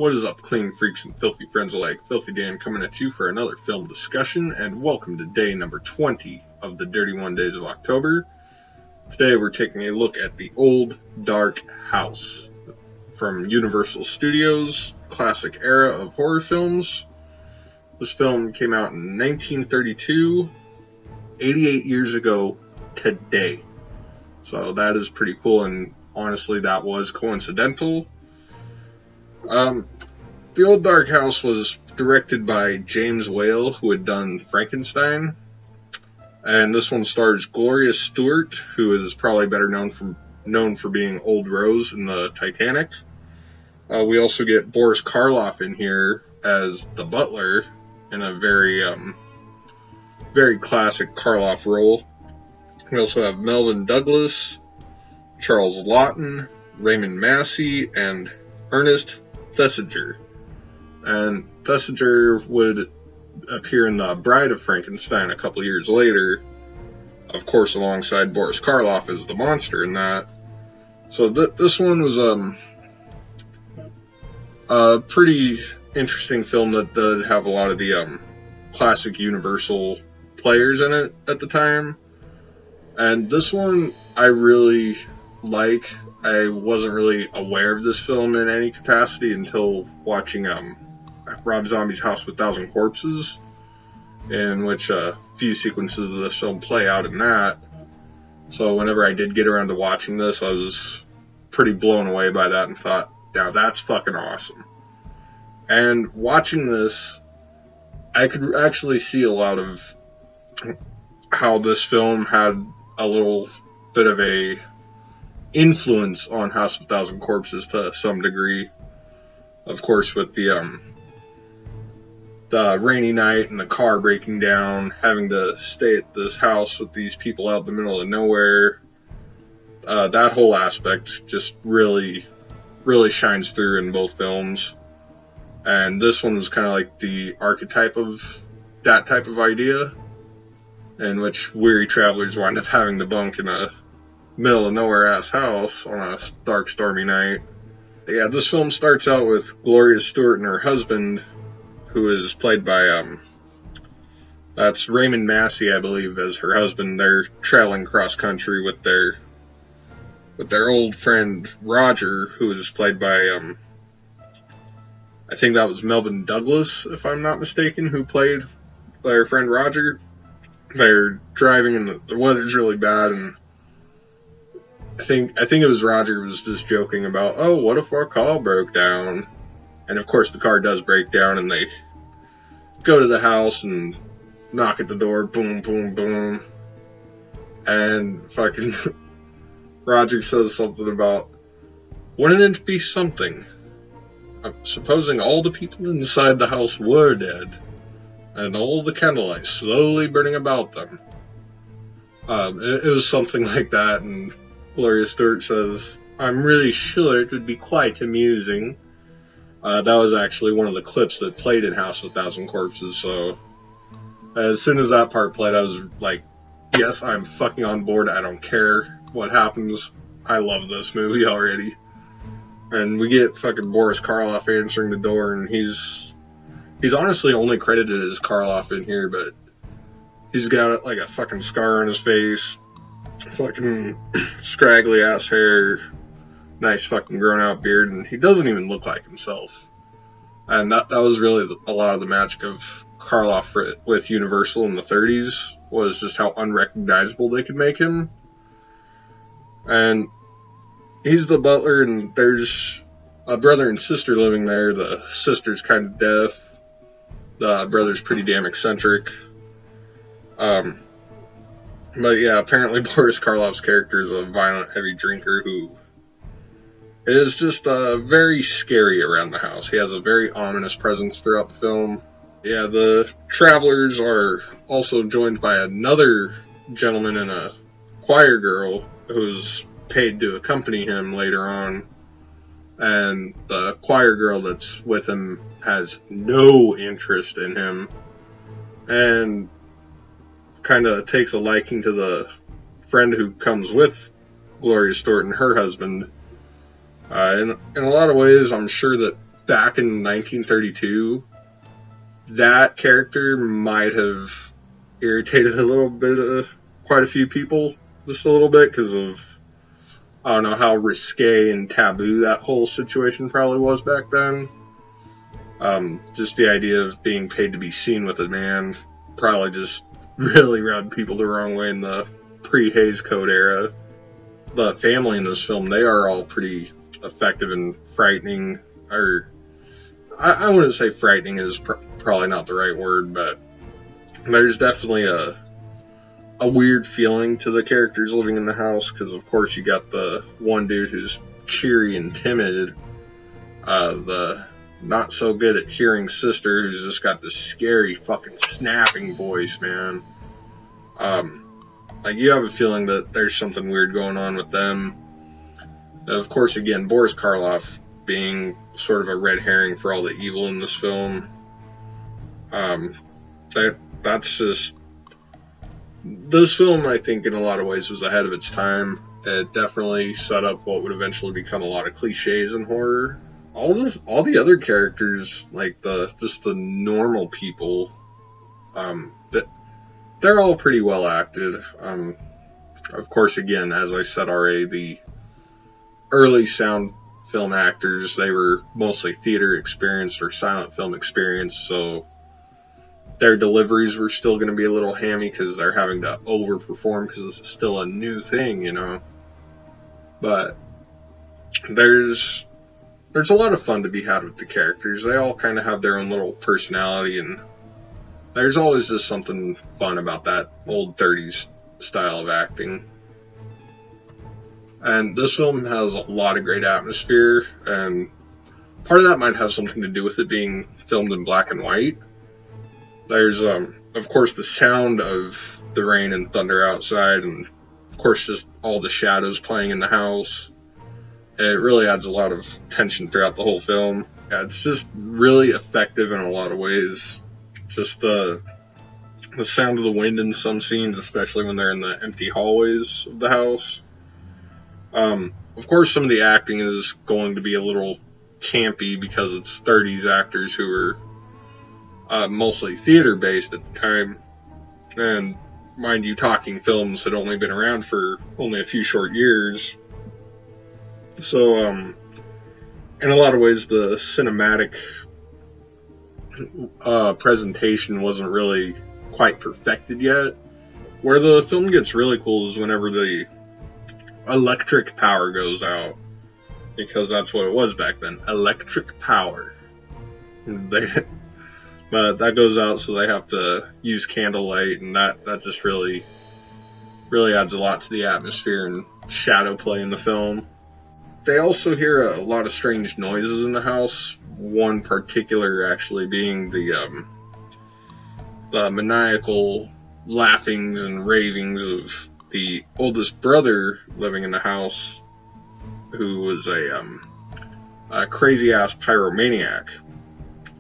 What is up, clean freaks and filthy friends alike? Filthy Dan coming at you for another film discussion, and welcome to day number 20 of the 31 Days of October. Today we're taking a look at The Old Dark House from Universal Studios, classic era of horror films. This film came out in 1932, 88 years ago today. So that is pretty cool, and honestly that was coincidental. The Old Dark House was directed by James Whale, who had done Frankenstein, and this one stars Gloria Stewart, who is probably better known for being Old Rose in the Titanic. We also get Boris Karloff in here as the butler in a very classic Karloff role. We also have Melvyn Douglas, Charles Laughton, Raymond Massey, and Ernest Thesiger. And Thesiger would appear in The Bride of Frankenstein a couple years later, of course alongside Boris Karloff as the monster in that. So this one was a pretty interesting film that did have a lot of the classic Universal players in it at the time. And this one I really like. I wasn't really aware of this film in any capacity until watching Rob Zombie's House of a Thousand Corpses, in which a few sequences of this film play out in that. So whenever I did get around to watching this, I was pretty blown away by that and thought, now that's fucking awesome. And watching this, I could actually see a lot of how this film had a little bit of a influence on House of a Thousand Corpses to some degree. Of course, with the rainy night and the car breaking down, having to stay at this house with these people out in the middle of nowhere, that whole aspect just really shines through in both films. And this one was kind of like the archetype of that type of idea, in which weary travelers wind up having to bunk in a middle of nowhere ass house on a dark, stormy night. Yeah, this film starts out with Gloria Stewart and her husband, who is played by that's Raymond Massey, I believe, as her husband. They're traveling cross country with their old friend Roger, who is played by I think that was Melvyn Douglas, if I'm not mistaken, who played their friend Roger. They're driving and the weather's really bad, and I think it was Roger who was just joking about, oh, what if our car broke down? And of course the car does break down, and they go to the house and knock at the door, boom, boom, boom. And fucking Roger says something about, wouldn't it be something? Supposing all the people inside the house were dead, and all the candlelight slowly burning about them. It was something like that, and Gloria Stewart says, I'm really sure it would be quite amusing. That was actually one of the clips that played in House of a Thousand Corpses, so as soon as that part played, I was like, yes, I'm fucking on board, I don't care what happens, I love this movie already. And we get fucking Boris Karloff answering the door, and he's honestly only credited as Karloff in here, but he's got like a fucking scar on his face, fucking scraggly ass hair, nice fucking grown out beard, and he doesn't even look like himself. And that was really a lot of the magic of Karloff with Universal in the 30s, was just how unrecognizable they could make him. And he's the butler, and there's a brother and sister living there. The sister's kind of deaf. The brother's pretty damn eccentric. But yeah, apparently Boris Karloff's character is a violent, heavy drinker who is just very scary around the house. He has a very ominous presence throughout the film. Yeah, the travelers are also joined by another gentleman and a choir girl who's paid to accompany him later on. And the choir girl that's with him has no interest in him, and kind of takes a liking to the friend who comes with Gloria Stewart and her husband. In a lot of ways, I'm sure that back in 1932, that character might have irritated a little bit of quite a few people, just a little bit, because of, I don't know, how risque and taboo that whole situation probably was back then. Just the idea of being paid to be seen with a man probably just really rubbed people the wrong way in the pre-Hays Code era. The family in this film, they are all pretty effective and frightening, or I wouldn't say frightening is probably not the right word, but there's definitely a weird feeling to the characters living in the house, because of course you got the one dude who's cheery and timid, the not so good at hearing sister who's just got this scary fucking snapping voice, man. Like, you have a feeling that there's something weird going on with them. Of course, again, Boris Karloff being sort of a red herring for all the evil in this film. That's just... This film, I think, in a lot of ways was ahead of its time. It definitely set up what would eventually become a lot of cliches in horror. All the other characters, like just the normal people, they're all pretty well acted. Of course, again, as I said already, the early sound film actors, they were mostly theater experienced or silent film experienced, so their deliveries were still going to be a little hammy because they're having to overperform because this is still a new thing, you know. But there's a lot of fun to be had with the characters. They all kind of have their own little personality, and there's always just something fun about that old 30s style of acting. And this film has a lot of great atmosphere, and part of that might have something to do with it being filmed in black and white. There's, of course, the sound of the rain and thunder outside, and of course just all the shadows playing in the house. It really adds a lot of tension throughout the whole film. Yeah, it's just really effective in a lot of ways. Just the sound of the wind in some scenes, especially when they're in the empty hallways of the house. Of course, some of the acting is going to be a little campy because it's 30s actors who are mostly theater-based at the time. And mind you, talking films had only been around for only a few short years. So, in a lot of ways, the cinematic presentation wasn't really quite perfected yet. Where the film gets really cool is whenever the electric power goes out, because that's what it was back then, electric power. But that goes out, so they have to use candlelight, and that just really adds a lot to the atmosphere and shadow play in the film. They also hear a lot of strange noises in the house, one particular actually being the maniacal laughings and ravings of the oldest brother living in the house, who was a crazy-ass pyromaniac.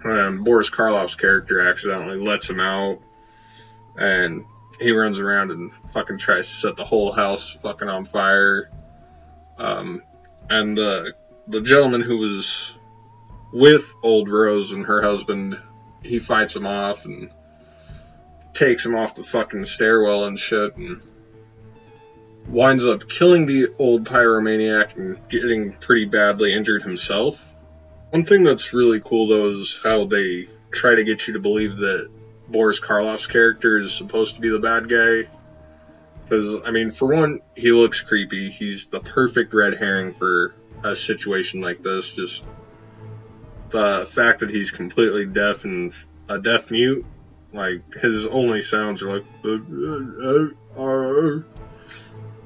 And Boris Karloff's character accidentally lets him out, and he runs around and fucking tries to set the whole house fucking on fire. And the gentleman who was with old Rose and her husband, he fights him off and takes him off the fucking stairwell and shit, and winds up killing the old pyromaniac and getting pretty badly injured himself. One thing that's really cool, though, is how they try to get you to believe that Boris Karloff's character is supposed to be the bad guy. Because, I mean, for one, he looks creepy. He's the perfect red herring for a situation like this. Just the fact that he's completely deaf and a deaf mute. Like, his only sounds are like...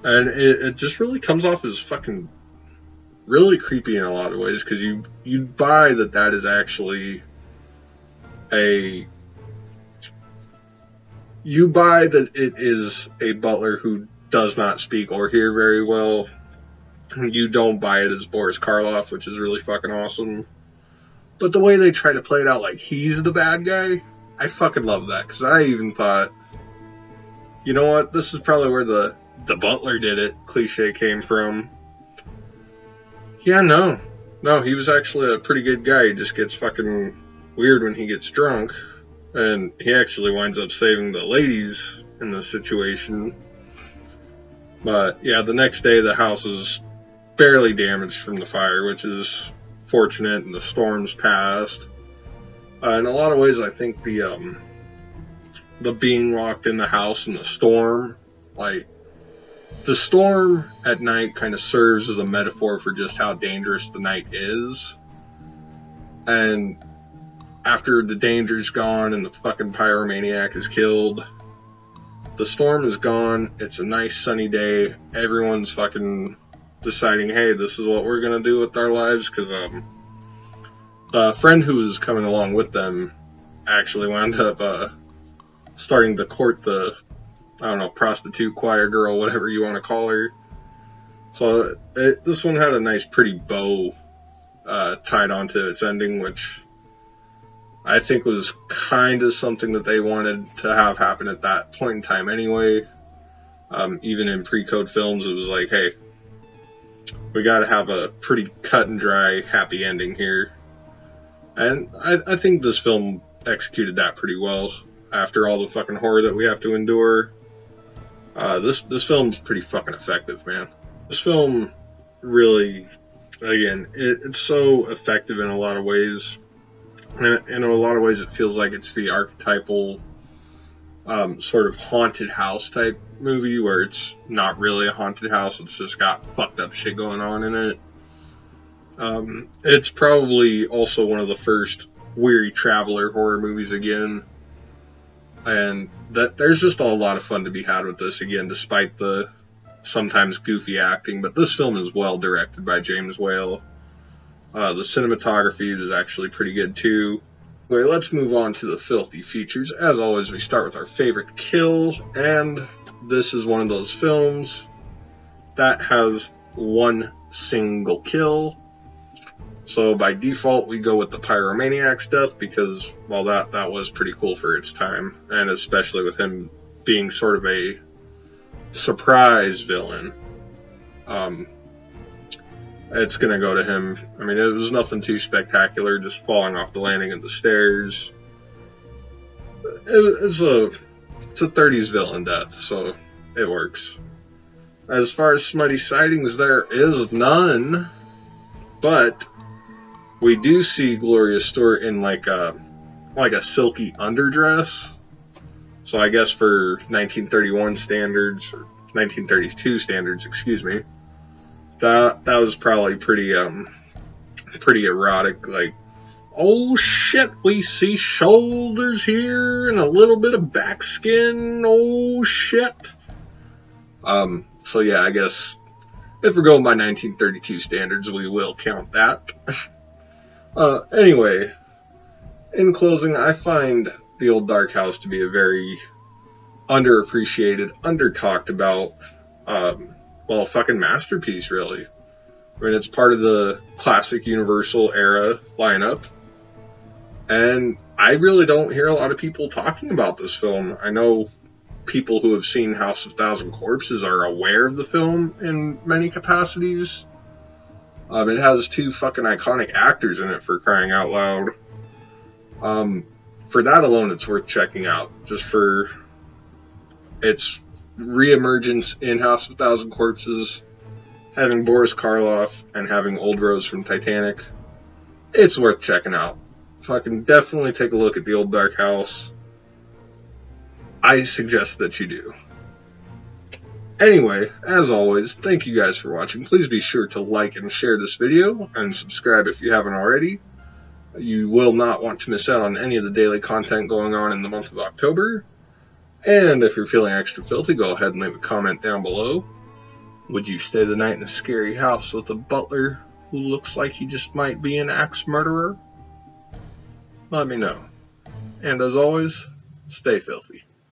And it just really comes off as fucking really creepy in a lot of ways, because you buy that is actually you buy that it is a butler who does not speak or hear very well. You don't buy it as Boris Karloff, which is really fucking awesome. But the way they try to play it out like he's the bad guy, I fucking love that, because I even thought, you know what, this is probably where the butler did it cliche came from. Yeah, no, No, he was actually a pretty good guy. He just gets fucking weird when he gets drunk. And he actually winds up saving the ladies in this situation. But yeah, the next day the house is barely damaged from the fire, which is fortunate, and the storm's passed. In a lot of ways, I think the being locked in the house and the storm, like, the storm at night kind of serves as a metaphor for just how dangerous the night is. And after the danger's gone and the fucking pyromaniac is killed, the storm is gone. It's a nice sunny day. Everyone's fucking deciding, hey, this is what we're gonna do with our lives, because the friend who was coming along with them actually wound up starting to court the, I don't know, prostitute, choir girl, whatever you want to call her. So this one had a nice pretty bow tied onto its ending, which I think was kind of something that they wanted to have happen at that point in time anyway. Even in pre-code films, it was like, hey, we gotta have a pretty cut and dry happy ending here. And I think this film executed that pretty well. After all the fucking horror that we have to endure, this film's pretty fucking effective, man. This film really, again, it's so effective in a lot of ways. And in a lot of ways, it feels like it's the archetypal sort of haunted house type movie, where it's not really a haunted house, it's just got fucked up shit going on in it. It's probably also one of the first Weary Traveler horror movies again. And there's just a lot of fun to be had with this again, despite the sometimes goofy acting. But this film is well directed by James Whale. The cinematography is actually pretty good too. Anyway, let's move on to the filthy features. As always, we start with our favorite kill, and this is one of those films that has one single kill. So by default, we go with the pyromaniac's death because, well, that was pretty cool for its time, and especially with him being sort of a surprise villain. It's gonna go to him. I mean, it was nothing too spectacular, just falling off the landing of the stairs. It's a 30s villain death, so it works. As far as smutty sightings, there is none, but we do see Gloria Stewart in like a silky underdress. So I guess for 1931 standards, or 1932 standards, excuse me, that was probably pretty erotic. Like, oh shit, we see shoulders here and a little bit of back skin. Oh shit. So yeah, I guess if we're going by 1932 standards, we will count that. Anyway, in closing, I find The Old Dark House to be a very underappreciated, under-talked about, well, fucking masterpiece, really. I mean, it's part of the classic Universal era lineup, and I really don't hear a lot of people talking about this film. I know people who have seen House of a Thousand Corpses are aware of the film in many capacities. It has two fucking iconic actors in it, for crying out loud. For that alone, it's worth checking out, just for its re-emergence in House of a Thousand Corpses, having Boris Karloff and having Old Rose from Titanic. It's worth checking out. Fucking definitely take a look at The Old Dark House. I suggest that you do. Anyway, as always, thank you guys for watching. Please be sure to like and share this video, and subscribe if you haven't already. You will not want to miss out on any of the daily content going on in the month of October. And if you're feeling extra filthy, go ahead and leave a comment down below. Would you stay the night in a scary house with a butler who looks like he just might be an axe murderer? Let me know. And as always, stay filthy.